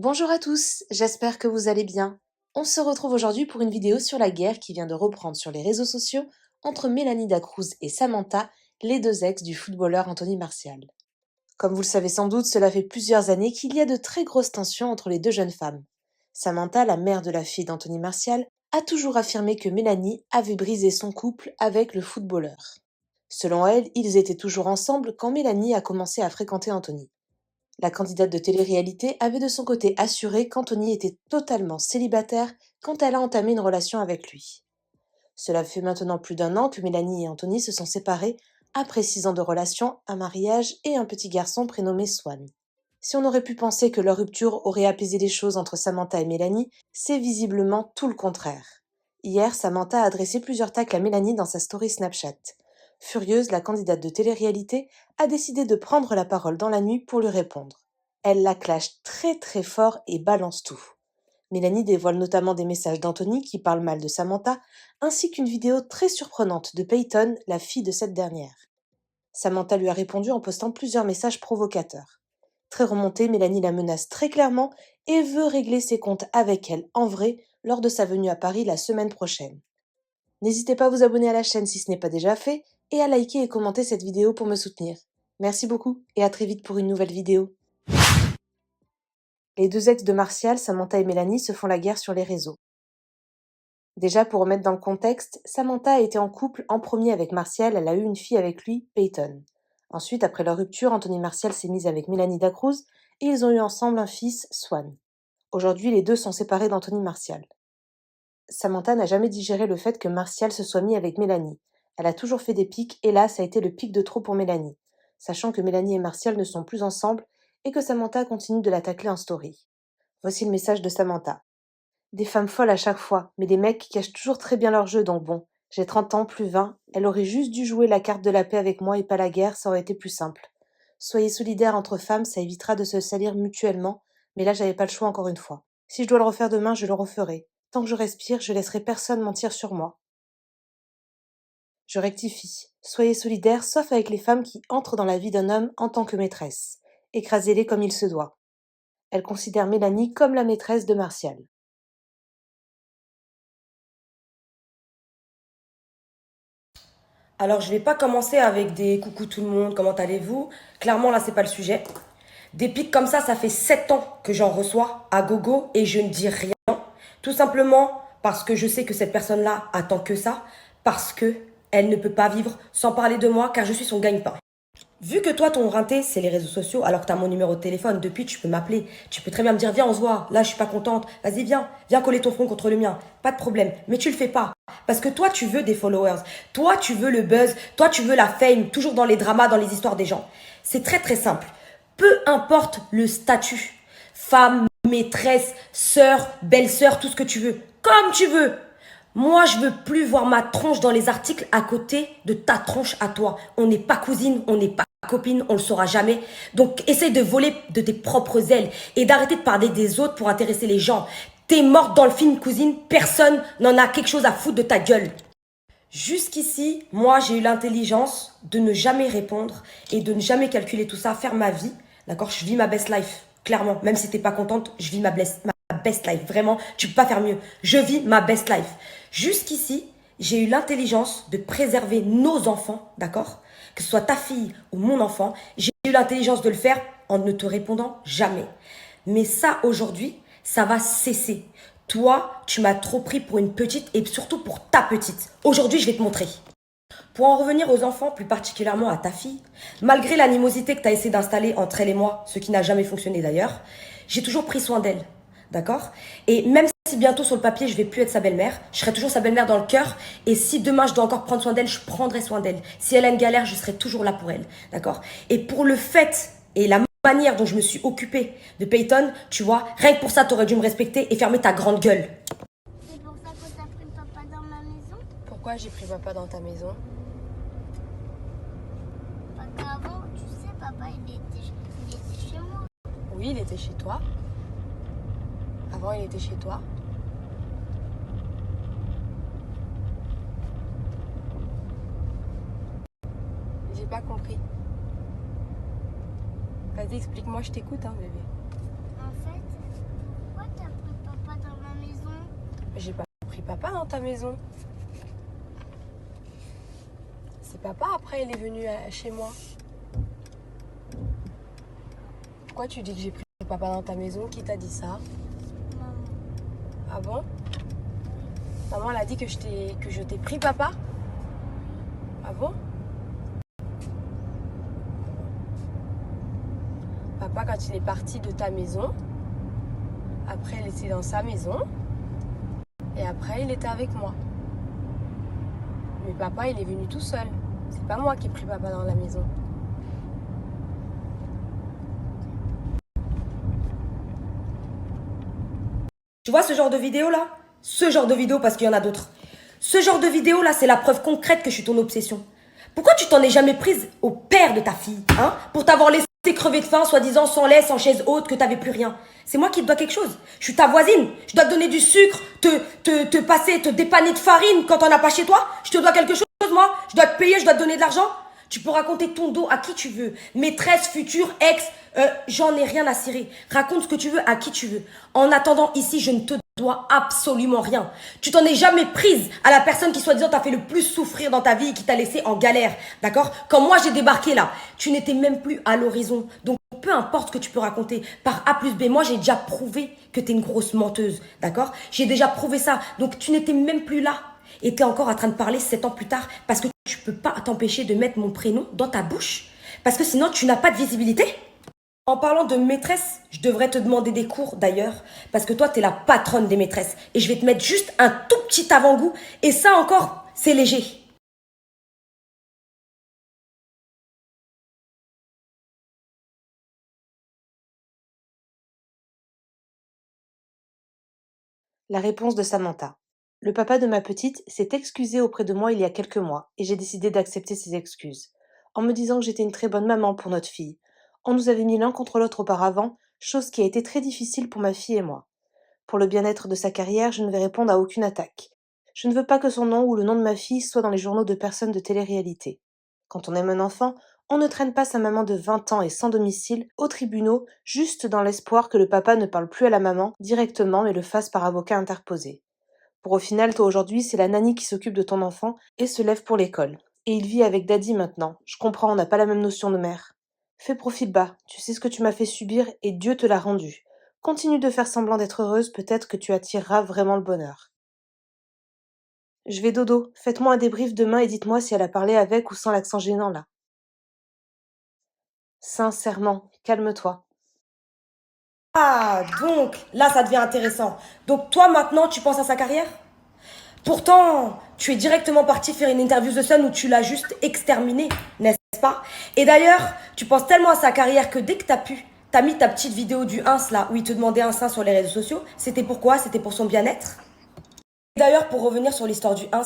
Bonjour à tous, j'espère que vous allez bien. On se retrouve aujourd'hui pour une vidéo sur la guerre qui vient de reprendre sur les réseaux sociaux entre Mélanie Dacruz et Samantha, les deux ex du footballeur Anthony Martial. Comme vous le savez sans doute, cela fait plusieurs années qu'il y a de très grosses tensions entre les deux jeunes femmes. Samantha, la mère de la fille d'Anthony Martial, a toujours affirmé que Mélanie avait brisé son couple avec le footballeur. Selon elle, ils étaient toujours ensemble quand Mélanie a commencé à fréquenter Anthony. La candidate de télé-réalité avait de son côté assuré qu'Anthony était totalement célibataire quand elle a entamé une relation avec lui. Cela fait maintenant plus d'un an que Mélanie et Anthony se sont séparés après 6 ans de relation, un mariage et un petit garçon prénommé Swan. Si on aurait pu penser que leur rupture aurait apaisé les choses entre Samantha et Mélanie, c'est visiblement tout le contraire. Hier, Samantha a adressé plusieurs tacles à Mélanie dans sa story Snapchat. Furieuse, la candidate de télé-réalité a décidé de prendre la parole dans la nuit pour lui répondre. Elle la clash très fort et balance tout. Mélanie dévoile notamment des messages d'Anthony qui parle mal de Samantha, ainsi qu'une vidéo très surprenante de Peyton, la fille de cette dernière. Samantha lui a répondu en postant plusieurs messages provocateurs. Très remontée, Mélanie la menace très clairement et veut régler ses comptes avec elle en vrai lors de sa venue à Paris la semaine prochaine. N'hésitez pas à vous abonner à la chaîne si ce n'est pas déjà fait et à liker et commenter cette vidéo pour me soutenir. Merci beaucoup et à très vite pour une nouvelle vidéo. Les deux ex de Martial, Samantha et Mélanie, se font la guerre sur les réseaux. Déjà, pour remettre dans le contexte, Samantha a été en couple en premier avec Martial, elle a eu une fille avec lui, Peyton. Ensuite, après leur rupture, Anthony Martial s'est mis avec Mélanie Dacruz et ils ont eu ensemble un fils, Swan. Aujourd'hui, les deux sont séparés d'Anthony Martial. Samantha n'a jamais digéré le fait que Martial se soit mis avec Mélanie. Elle a toujours fait des pics et là, ça a été le pic de trop pour Mélanie, sachant que Mélanie et Martial ne sont plus ensemble et que Samantha continue de la tacler en story. Voici le message de Samantha. Des femmes folles à chaque fois, mais des mecs qui cachent toujours très bien leur jeu, donc bon. J'ai 30 ans, plus 20. Elle aurait juste dû jouer la carte de la paix avec moi et pas la guerre, ça aurait été plus simple. Soyez solidaires entre femmes, ça évitera de se salir mutuellement, mais là j'avais pas le choix encore une fois. Si je dois le refaire demain, je le referai. Tant que je respire, je laisserai personne mentir sur moi. Je rectifie. Soyez solidaires, sauf avec les femmes qui entrent dans la vie d'un homme en tant que maîtresse. Écrasez-les comme il se doit. Elle considère Mélanie comme la maîtresse de Martial. Alors, je vais pas commencer avec des coucou tout le monde, comment allez-vous? Clairement, là, c'est pas le sujet. Des pics comme ça fait 7 ans que j'en reçois à gogo et je ne dis rien. Tout simplement parce que je sais que cette personne-là attend que ça, parce que elle ne peut pas vivre sans parler de moi car je suis son gagne-pain. Vu que toi, ton rinté, c'est les réseaux sociaux, alors que tu as mon numéro de téléphone, depuis, tu peux m'appeler. Tu peux très bien me dire, viens, on se voit. Là, je suis pas contente. Vas-y, viens coller ton front contre le mien. Pas de problème. Mais tu le fais pas. Parce que toi, tu veux des followers. Toi, tu veux le buzz. Toi, tu veux la fame. Toujours dans les dramas, dans les histoires des gens. C'est très simple. Peu importe le statut. Femme, maîtresse, sœur, belle-sœur, tout ce que tu veux. Comme tu veux. Moi, je veux plus voir ma tronche dans les articles à côté de ta tronche à toi. On n'est pas cousine, on n'est pas copine, on le saura jamais. Donc, essaye de voler de tes propres ailes et d'arrêter de parler des autres pour intéresser les gens. T'es morte dans le film, cousine. Personne n'en a quelque chose à foutre de ta gueule. Jusqu'ici, moi, j'ai eu l'intelligence de ne jamais répondre et de ne jamais calculer tout ça, faire ma vie. D'accord? Je vis ma best life. Clairement, même si t'es pas contente, je vis ma best life. Vraiment, tu peux pas faire mieux. Je vis ma best life. Jusqu'ici, j'ai eu l'intelligence de préserver nos enfants, d'accord? Que ce soit ta fille ou mon enfant, j'ai eu l'intelligence de le faire en ne te répondant jamais. Mais ça, aujourd'hui, ça va cesser. Toi, tu m'as trop pris pour une petite et surtout pour ta petite. Aujourd'hui, je vais te montrer. Pour en revenir aux enfants, plus particulièrement à ta fille, malgré l'animosité que tu as essayé d'installer entre elle et moi, ce qui n'a jamais fonctionné d'ailleurs, j'ai toujours pris soin d'elle. D'accord? Et même si bientôt sur le papier, je vais plus être sa belle-mère, je serai toujours sa belle-mère dans le cœur. Et si demain, je dois encore prendre soin d'elle, je prendrai soin d'elle. Si elle a une galère, je serai toujours là pour elle. D'accord? Et pour le fait et la manière dont je me suis occupée de Peyton, tu vois, rien que pour ça, tu aurais dû me respecter et fermer ta grande gueule. C'est pour ça que t'as pris papa dans ma maison? Pourquoi j'ai pris papa dans ta maison? Parce qu'avant, tu sais, papa, il était chez moi. Oui, il était chez toi. Avant, il était chez toi. J'ai pas compris. Vas-y, explique-moi, je t'écoute, hein, bébé. En fait, J'ai pas pris papa dans ta maison. C'est papa, après, il est venu chez moi. Pourquoi tu dis que j'ai pris papa dans ta maison? Qui t'a dit ça? Maman. Ah bon? Maman, elle a dit que je t'ai pris papa? Ah bon? Papa, quand il est parti de ta maison, après, il était dans sa maison. Et après, il était avec moi. Mais papa, il est venu tout seul. C'est pas moi qui ai pris papa dans la maison. Tu vois ce genre de vidéo là? Ce genre de vidéo, parce qu'il y en a d'autres. Ce genre de vidéo là, c'est la preuve concrète que je suis ton obsession. Pourquoi tu t'en es jamais prise au père de ta fille, hein? Pour t'avoir laissé crever de faim, soi-disant sans lait, sans chaise haute, que t'avais plus rien. C'est moi qui te dois quelque chose. Je suis ta voisine. Je dois te donner du sucre, te dépanner de farine quand t'en as pas chez toi. Je te dois quelque chose, moi. Je dois te payer, je dois te donner de l'argent. Tu peux raconter ton dos à qui tu veux. Maîtresse, future, ex, j'en ai rien à cirer. Raconte ce que tu veux à qui tu veux. En attendant, ici, je ne te dois absolument rien. Tu t'en es jamais prise à la personne qui, soi-disant, t'a fait le plus souffrir dans ta vie et qui t'a laissé en galère. D'accord? Quand moi, j'ai débarqué là, tu n'étais même plus à l'horizon. Donc, peu importe ce que tu peux raconter, par A plus B, moi, j'ai déjà prouvé que t'es une grosse menteuse. D'accord? J'ai déjà prouvé ça. Donc, tu n'étais même plus là. Et t'es encore en train de parler 7 ans plus tard parce que tu peux pas t'empêcher de mettre mon prénom dans ta bouche. Parce que sinon, tu n'as pas de visibilité. En parlant de maîtresse, je devrais te demander des cours d'ailleurs, parce que toi, t'es la patronne des maîtresses. Et je vais te mettre juste un tout petit avant-goût, et ça encore, c'est léger. La réponse de Samantha. Le papa de ma petite s'est excusé auprès de moi il y a quelques mois, et j'ai décidé d'accepter ses excuses, en me disant que j'étais une très bonne maman pour notre fille. On nous avait mis l'un contre l'autre auparavant, chose qui a été très difficile pour ma fille et moi. Pour le bien-être de sa carrière, je ne vais répondre à aucune attaque. Je ne veux pas que son nom ou le nom de ma fille soit dans les journaux de personnes de télé-réalité. Quand on aime un enfant, on ne traîne pas sa maman de 20 ans et sans domicile aux tribunaux juste dans l'espoir que le papa ne parle plus à la maman directement mais le fasse par avocat interposé. Pour au final, toi aujourd'hui, c'est la nanny qui s'occupe de ton enfant et se lève pour l'école. Et il vit avec Daddy maintenant. Je comprends, on n'a pas la même notion de mère. Fais profil bas, tu sais ce que tu m'as fait subir et Dieu te l'a rendu. Continue de faire semblant d'être heureuse, peut-être que tu attireras vraiment le bonheur. Je vais dodo, faites-moi un débrief demain et dites-moi si elle a parlé avec ou sans l'accent gênant là. Sincèrement, calme-toi. Ah, donc, là, ça devient intéressant. Donc, toi, maintenant, tu penses à sa carrière? Pourtant, tu es directement parti faire une interview The Sun où tu l'as juste exterminé, n'est-ce pas? Et d'ailleurs, tu penses tellement à sa carrière que dès que t'as pu, t'as mis ta petite vidéo du ins là, où il te demandait un sein sur les réseaux sociaux. C'était pourquoi? C'était pour son bien-être? D'ailleurs, pour revenir sur l'histoire du ins,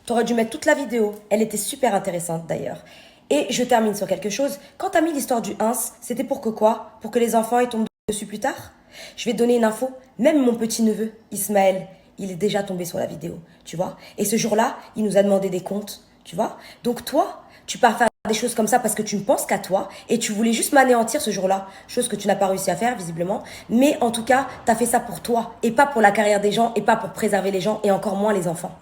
t'aurais dû mettre toute la vidéo. Elle était super intéressante d'ailleurs. Et je termine sur quelque chose. Quand t'as mis l'histoire du ins, c'était pour que quoi? Pour que les enfants y tombent dessus plus tard? Je vais te donner une info. Même mon petit-neveu, Ismaël, il est déjà tombé sur la vidéo, tu vois. Et ce jour-là, il nous a demandé des comptes, tu vois. Donc toi, tu pars faire des choses comme ça parce que tu ne penses qu'à toi et tu voulais juste m'anéantir ce jour-là, chose que tu n'as pas réussi à faire visiblement. Mais en tout cas, t'as fait ça pour toi et pas pour la carrière des gens et pas pour préserver les gens et encore moins les enfants.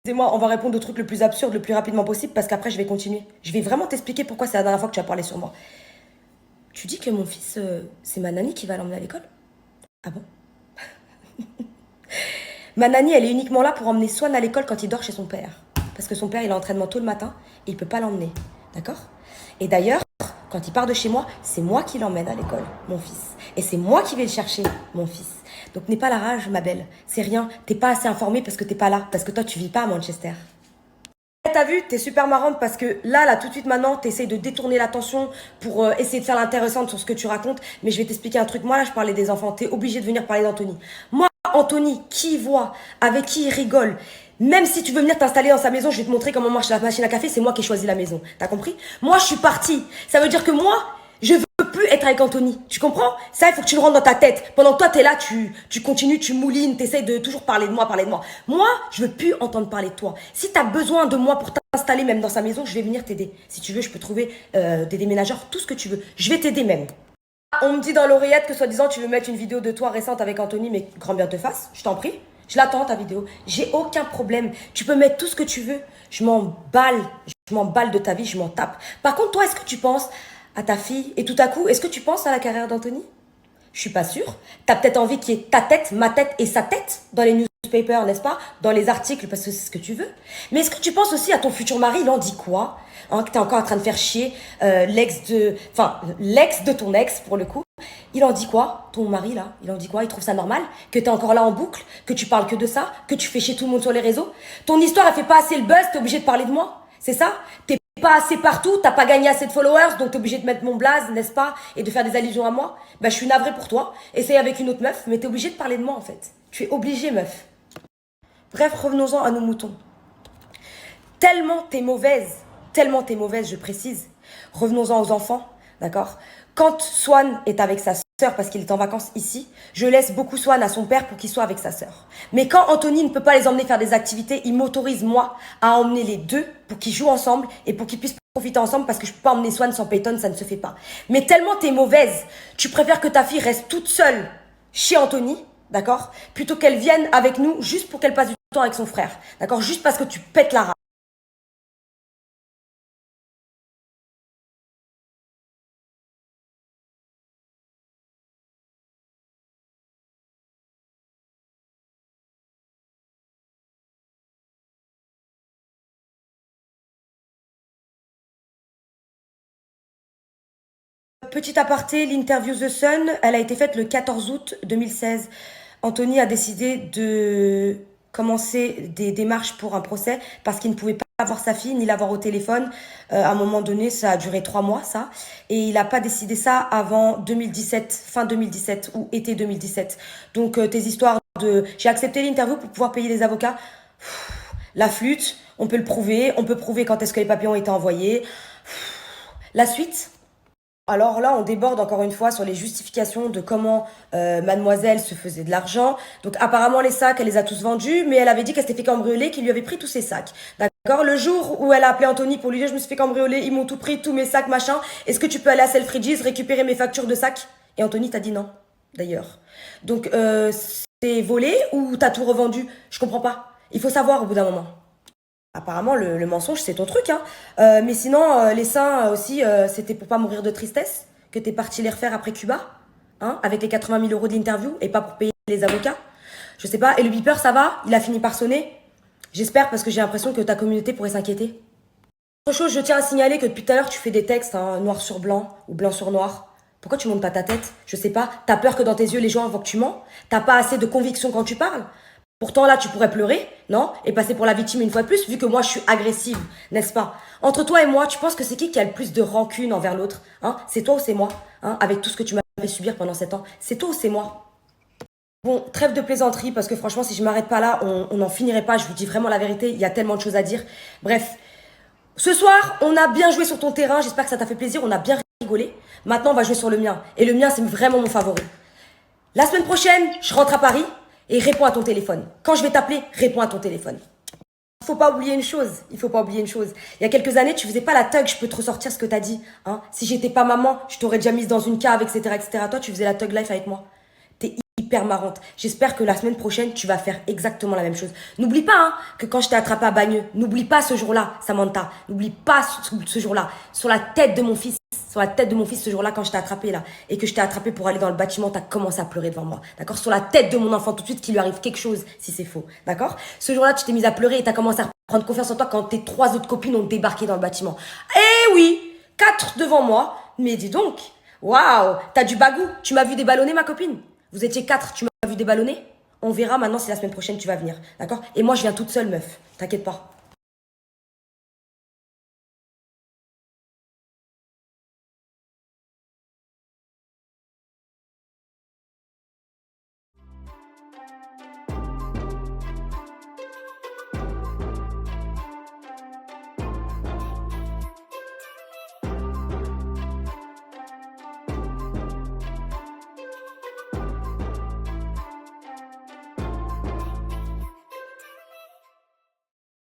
Dis-moi, on va répondre au truc le plus absurde le plus rapidement possible parce qu'après je vais continuer. Je vais vraiment t'expliquer pourquoi c'est la dernière fois que tu as parlé sur moi. Tu dis que mon fils, c'est ma nanny qui va l'emmener à l'école? Ah bon? Ma nanny, elle est uniquement là pour emmener Swan à l'école quand il dort chez son père. Parce que son père, il a entraînement tôt le matin et il peut pas l'emmener. D'accord? Et d'ailleurs, quand il part de chez moi, c'est moi qui l'emmène à l'école, mon fils. Et c'est moi qui vais le chercher, mon fils. Donc n'aie pas la rage, ma belle. C'est rien. T'es pas assez informée parce que t'es pas là. Parce que toi, tu vis pas à Manchester. T'as vu, t'es super marrante parce que là, tout de suite maintenant, t'essayes de détourner l'attention pour essayer de faire l'intéressante sur ce que tu racontes. Mais je vais t'expliquer un truc. Moi, là, je parlais des enfants. T'es obligé de venir parler d'Anthony. Moi, Anthony, qui il voit, avec qui il rigole. Même si tu veux venir t'installer dans sa maison, je vais te montrer comment marche la machine à café. C'est moi qui ai choisi la maison. T'as compris? Moi, je suis partie. Ça veut dire que moi, je veux plus être avec Anthony. Tu comprends? Ça, il faut que tu le rentres dans ta tête. Pendant que toi, t'es là, tu continues, tu moulines, t'essayes de toujours parler de moi, parler de moi. Moi, je veux plus entendre parler de toi. Si t'as besoin de moi pour t'installer même dans sa maison, je vais venir t'aider. Si tu veux, je peux trouver des déménageurs, tout ce que tu veux. Je vais t'aider même. On me dit dans l'oreillette que soi-disant tu veux mettre une vidéo de toi récente avec Anthony, mais grand bien te fasse, je t'en prie. Je l'attends ta vidéo. J'ai aucun problème. Tu peux mettre tout ce que tu veux. Je m'en balle. Je m'en balle de ta vie, je m'en tape. Par contre, toi, est-ce que tu penses à ta fille et tout à coup, est-ce que tu penses à la carrière d'Anthony? Je suis pas sûre. T'as peut-être envie qu'il y ait ta tête, ma tête et sa tête dans les newspapers, n'est-ce pas? Dans les articles, parce que c'est ce que tu veux. Mais est-ce que tu penses aussi à ton futur mari? Il en dit quoi? Hein, que t'es encore en train de faire chier l'ex de ton ex, pour le coup. Il en dit quoi? Ton mari, là, il en dit quoi? Il trouve ça normal? Que t'es encore là en boucle? Que tu parles que de ça? Que tu fais chier tout le monde sur les réseaux? Ton histoire, elle fait pas assez le buzz, t'es obligé de parler de moi? C'est ça? T'es pas assez partout, t'as pas gagné assez de followers, donc t'es obligé de mettre mon blaze, n'est-ce pas? Et de faire des allusions à moi. Bah, je suis navrée pour toi. Essaye avec une autre meuf, mais t'es obligé de parler de moi, en fait. Tu es obligé, meuf. Bref, revenons-en à nos moutons. Tellement t'es mauvaise, je précise. Revenons-en aux enfants, d'accord? Quand Swan est avec sa sœur, parce qu'il est en vacances ici, je laisse beaucoup Swan à son père pour qu'il soit avec sa sœur. Mais quand Anthony ne peut pas les emmener faire des activités, il m'autorise, moi, à emmener les deux pour qu'ils jouent ensemble et pour qu'ils puissent profiter ensemble, parce que je peux pas emmener Swan sans Peyton, ça ne se fait pas. Mais tellement t'es mauvaise, tu préfères que ta fille reste toute seule chez Anthony, d'accord? Plutôt qu'elle vienne avec nous juste pour qu'elle passe du temps avec son frère, d'accord? Juste parce que tu pètes la rage. Petit aparté, l'interview The Sun, elle a été faite le 14 août 2016. Anthony a décidé de commencer des démarches pour un procès parce qu'il ne pouvait pas voir sa fille ni l'avoir au téléphone. À un moment donné, ça a duré 3 mois, ça. Et il n'a pas décidé ça avant 2017, fin 2017 ou été 2017. Donc, tes histoires de... J'ai accepté l'interview pour pouvoir payer les avocats. La flûte, on peut le prouver. On peut prouver quand est-ce que les papiers ont été envoyés. La suite... Alors là, on déborde encore une fois sur les justifications de comment mademoiselle se faisait de l'argent. Donc apparemment, les sacs, elle les a tous vendus, mais elle avait dit qu'elle s'était fait cambrioler, qu'il lui avait pris tous ses sacs. D'accord? Le jour où elle a appelé Anthony pour lui dire « Je me suis fait cambrioler, ils m'ont tout pris, tous mes sacs, machin. Est-ce que tu peux aller à Selfridges récupérer mes factures de sacs ?» Et Anthony t'a dit non, d'ailleurs. Donc, c'est volé ou t'as tout revendu? Je comprends pas. Il faut savoir au bout d'un moment. Apparemment, le mensonge, c'est ton truc, hein. Mais sinon, les seins aussi, c'était pour pas mourir de tristesse que t'es parti les refaire après Cuba, hein, avec les 80 000 euros d'interview et pas pour payer les avocats. Je sais pas. Et le beeper, ça va? Il a fini par sonner? J'espère, parce que j'ai l'impression que ta communauté pourrait s'inquiéter. Autre chose, je tiens à signaler que depuis tout à l'heure, tu fais des textes, hein, noir sur blanc ou blanc sur noir. Pourquoi tu montes pas ta tête? Je sais pas. T'as peur que dans tes yeux, les gens voient que tu mens? T'as pas assez de conviction quand tu parles? Pourtant, là, tu pourrais pleurer, non? Et passer pour la victime une fois de plus, vu que moi, je suis agressive, n'est-ce pas? Entre toi et moi, tu penses que c'est qui a le plus de rancune envers l'autre? Hein? C'est toi ou c'est moi? Hein? Avec tout ce que tu m'as fait subir pendant 7 ans. C'est toi ou c'est moi? Bon, trêve de plaisanterie, parce que franchement, si je m'arrête pas là, on n'en finirait pas. Je vous dis vraiment la vérité, il y a tellement de choses à dire. Bref, ce soir, on a bien joué sur ton terrain. J'espère que ça t'a fait plaisir. On a bien rigolé. Maintenant, on va jouer sur le mien. Et le mien, c'est vraiment mon favori. La semaine prochaine, je rentre à Paris. Et réponds à ton téléphone. Quand je vais t'appeler, réponds à ton téléphone. Il faut pas oublier une chose. Il y a quelques années, tu faisais pas la thug, je peux te ressortir ce que t'as dit. Hein. Si j'étais pas maman, je t'aurais déjà mise dans une cave, etc., etc. Toi, tu faisais la thug life avec moi. T'es hyper marrante. J'espère que la semaine prochaine, tu vas faire exactement la même chose. N'oublie pas, hein, que quand je t'ai attrapé à Bagneux, n'oublie pas ce jour-là, Samantha. N'oublie pas ce jour-là. Sur la tête de mon fils, ce jour-là, quand je t'ai attrapé là, et que je t'ai attrapé pour aller dans le bâtiment, t'as commencé à pleurer devant moi. D'accord? Sur la tête de mon enfant, tout de suite, qu'il lui arrive quelque chose, si c'est faux. D'accord? Ce jour-là, tu t'es mise à pleurer et t'as commencé à prendre confiance en toi quand tes 3 autres copines ont débarqué dans le bâtiment. Eh oui! 4 devant moi. Mais dis donc! Waouh! T'as du bagou. Tu m'as vu déballonner, ma copine? Vous étiez 4, tu m'as vu déballonner? On verra maintenant si la semaine prochaine tu vas venir. D'accord? Et moi, je viens toute seule, meuf. T'inquiète pas.